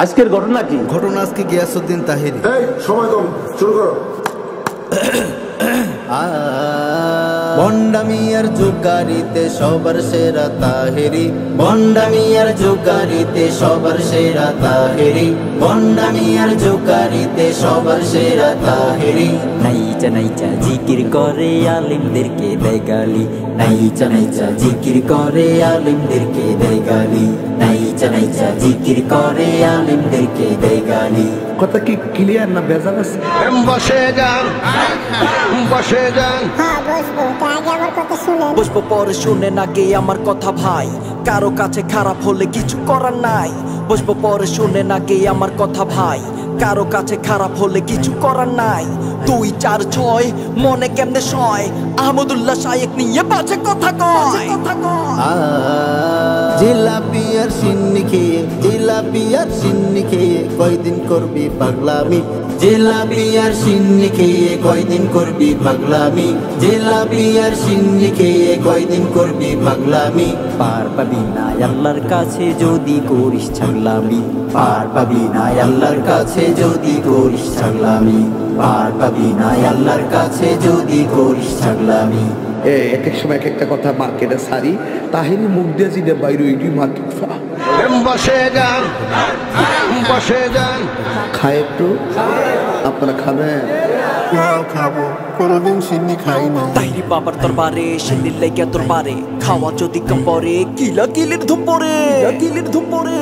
আজকের ঘটনা কি? ঘটনা আজকে গিয়াসউদ্দিন তাহেরি। সময় কম, শুরু করো। ভণ্ডামিয়ার জুগারিতে সবার সেরা তাহেরি, ভণ্ডামিয়ার জুগারিতে সবার সেরা তাহেরি, ভণ্ডামিয়ার জুগারিতে সবার সেরা তাহেরি। নাইচা নাইচা জিকির করে আলিমদেরকে দেয় গালি, নাইচা নাইচা জিকির করে আলিমদেরকে দেয় গালি, নাইচা নাইচা জিকির করে আলিমদেরকে দেয় গালি। কথা কি ক্লিয়ার না ভেজাল আছে? বসে যান, বসে যান। বসবো পরে শুনে না গে আমার কথা ভাই, কারো কাছে খারাপ হলে কিছু করার নাই। বসবো পরে শুনে না গে আমার কথা ভাই, কারো কাছে খারাপ হলে কিছু করার নাই। 2 4 6 মনে কেমনে সয়, আহমদুল্লাহ শায়েক নিয়ে বাজে কথা কয়। জিলাপি আর সিন্নি খেয়ে, জিলাপি আর সিন্নি খেয়ে কয়দিন করবি পাগলামি, জিলাপি আর সিন্নি খেয়ে কয়দিন করবি পাগলামি, জিলাপি আর সিন্নি খেয়ে কয়দিন করবি পাগলামি। পার পাবি না আল্লাহর কাছে যদি করিস ছাগলামি, পার পাবি না আল্লাহর কাছে যদি করিস ছাগলামি, পার পাবি না আল্লাহর কাছে যদি করিস ছাগলামি। এক এক সময় এক একটা কথা মার্কেটে সারি, তাহিনী মুখ দিয়ে জিদে বাইরে ওইটি মার্কেট বসে যান, বসে যান। খায় একটু, আপনারা খাবেন? খাবো, কোনোদিন সিন্নি খাই না। তাইরি বাবার দরবারে সিন্নির লেগে দরবারে, খাওয়া যদি কম পরে কিলা কিলির ধুম পরে, কিলির ধুম পরে।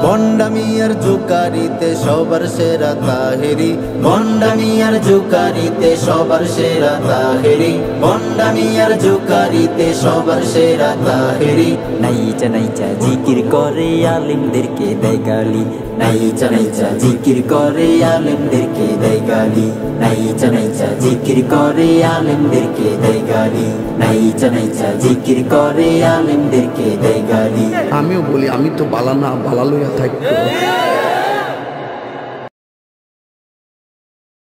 ভণ্ডামিয়ার জুকারিতে সবার সেরা তাহেরি, ভণ্ডামিয়ার জুকারিতে সবার সেরা তাহেরি, ভণ্ডামিয়ার জুকারিতে সবার সেরা তাহেরি। নাইচা নাইচা জিকির করে আলিমদেরকে দেয় গালি, নাইচা নাইচা জিকির করে আলিমদেরকে দেয় গালি, নাইচা নাইচা জিকির করে আলিমদেরকে দেয় গালি, নাইচা নাইচা জিকির করে আলিমদেরকে দেয় গালি। আমিও বলি আমি তো বালা না, বালা লইয়া থাকতো।